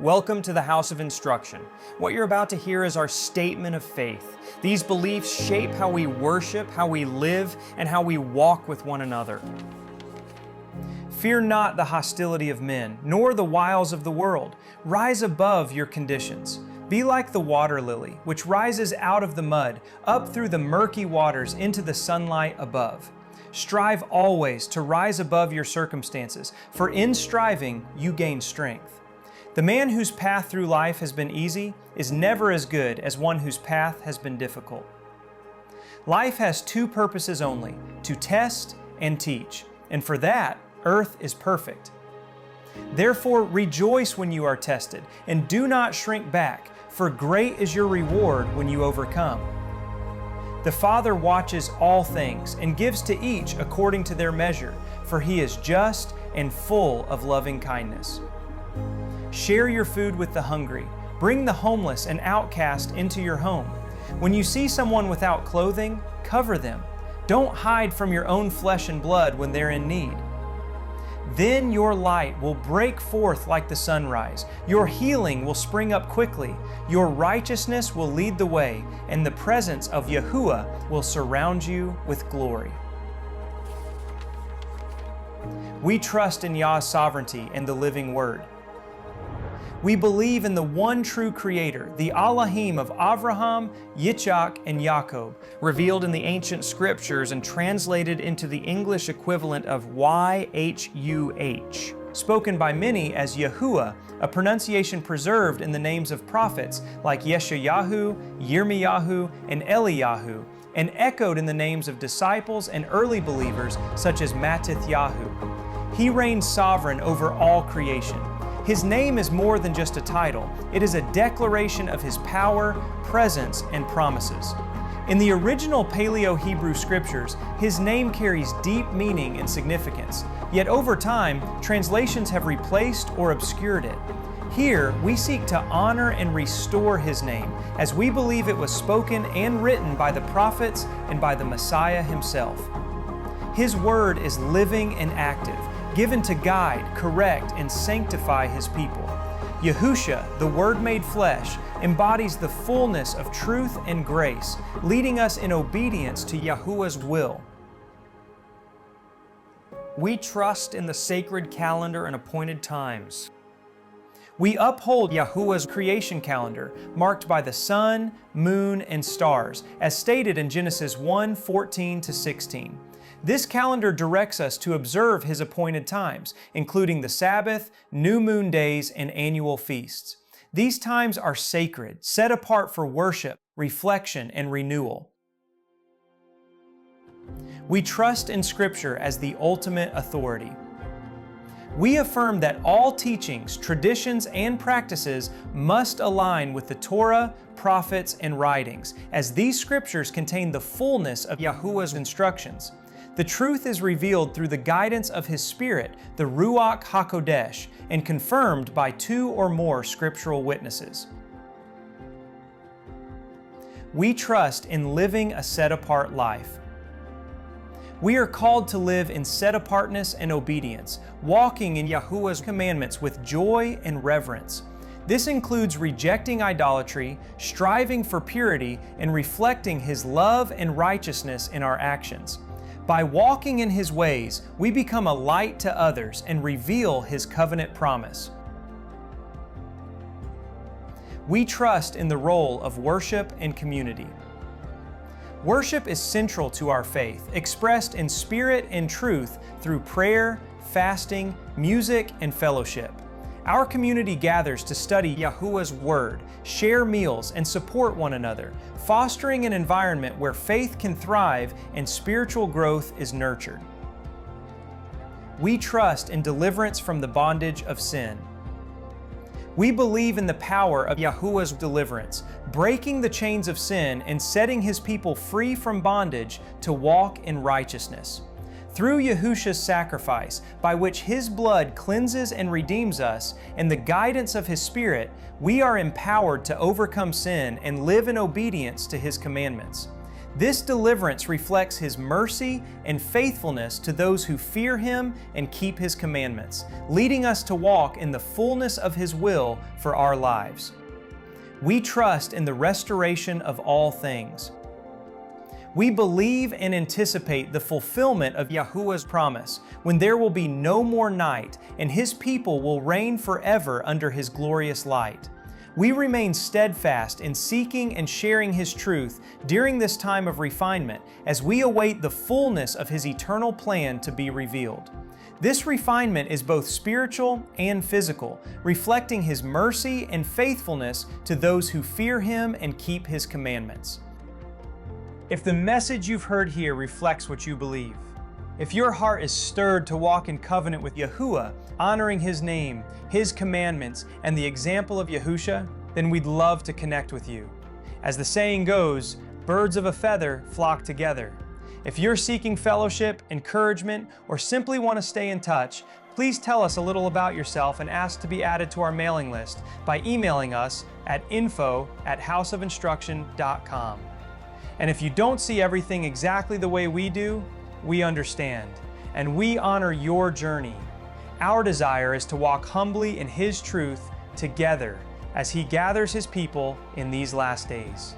Welcome to the House of Instruction. What you're about to hear is our statement of faith. These beliefs shape how we worship, how we live, and how we walk with one another. Fear not the hostility of men, nor the wiles of the world. Rise above your conditions. Be like the water lily, which rises out of the mud, up through the murky waters into the sunlight above. Strive always to rise above your circumstances, for in striving you gain strength. The man whose path through life has been easy is never as good as one whose path has been difficult. Life has two purposes only, to test and teach, and for that, earth is perfect. Therefore, rejoice when you are tested, and do not shrink back, for great is your reward when you overcome. The Father watches all things and gives to each according to their measure, for He is just and full of loving kindness. Share your food with the hungry. Bring the homeless and outcast into your home. When you see someone without clothing, cover them. Don't hide from your own flesh and blood when they're in need. Then your light will break forth like the sunrise. Your healing will spring up quickly. Your righteousness will lead the way, and the presence of Yahuah will surround you with glory. We trust in Yah's sovereignty and the living Word. We believe in the one true Creator, the Alahym of Avraham, Yitschaq, and Yaakov, revealed in the ancient Scriptures and translated into the English equivalent of YHUH, spoken by many as Yahuah, a pronunciation preserved in the names of prophets like Yeshayahu, Yirmeyahu, and Eliyahu, and echoed in the names of disciples and early believers such as Mattithyahu. He reigns sovereign over all creation. His name is more than just a title. It is a declaration of His power, presence, and promises. In the original Paleo-Hebrew Scriptures, His name carries deep meaning and significance, yet over time, translations have replaced or obscured it. Here, we seek to honor and restore His name, as we believe it was spoken and written by the prophets and by the Messiah Himself. His Word is living and active, given to guide, correct, and sanctify His people. Yahusha, the Word made flesh, embodies the fullness of truth and grace, leading us in obedience to Yahuah's will. We trust in the sacred calendar and appointed times. We uphold Yahuah's creation calendar, marked by the sun, moon, and stars, as stated in Genesis 1:14-16. This calendar directs us to observe His appointed times, including the Sabbath, new moon days, and annual feasts. These times are sacred, set apart for worship, reflection, and renewal. We trust in Scripture as the ultimate authority. We affirm that all teachings, traditions, and practices must align with the Torah, prophets, and writings, as these Scriptures contain the fullness of Yahuah's instructions. The truth is revealed through the guidance of His Spirit, the Ruach HaKodesh, and confirmed by two or more scriptural witnesses. We trust in living a set-apart life. We are called to live in set-apartness and obedience, walking in Yahuah's commandments with joy and reverence. This includes rejecting idolatry, striving for purity, and reflecting His love and righteousness in our actions. By walking in His ways, we become a light to others and reveal His covenant promise. We trust in the role of worship and community. Worship is central to our faith, expressed in spirit and truth through prayer, fasting, music, and fellowship. Our community gathers to study Yahuah's Word, share meals, and support one another, fostering an environment where faith can thrive and spiritual growth is nurtured. We trust in deliverance from the bondage of sin. We believe in the power of Yahuah's deliverance, breaking the chains of sin and setting His people free from bondage to walk in righteousness. Through Yahusha's sacrifice, by which His blood cleanses and redeems us, and the guidance of His Spirit, we are empowered to overcome sin and live in obedience to His commandments. This deliverance reflects His mercy and faithfulness to those who fear Him and keep His commandments, leading us to walk in the fullness of His will for our lives. We trust in the restoration of all things. We believe and anticipate the fulfillment of Yahuah's promise, when there will be no more night and His people will reign forever under His glorious light. We remain steadfast in seeking and sharing His truth during this time of refinement as we await the fullness of His eternal plan to be revealed. This refinement is both spiritual and physical, reflecting His mercy and faithfulness to those who fear Him and keep His commandments. If the message you've heard here reflects what you believe, if your heart is stirred to walk in covenant with Yahuah, honoring His name, His commandments, and the example of Yahusha, then we'd love to connect with you. As the saying goes, birds of a feather flock together. If you're seeking fellowship, encouragement, or simply want to stay in touch, please tell us a little about yourself and ask to be added to our mailing list by emailing us at info@houseofinstruction.com. And if you don't see everything exactly the way we do, we understand, and we honor your journey. Our desire is to walk humbly in His truth together as He gathers His people in these last days.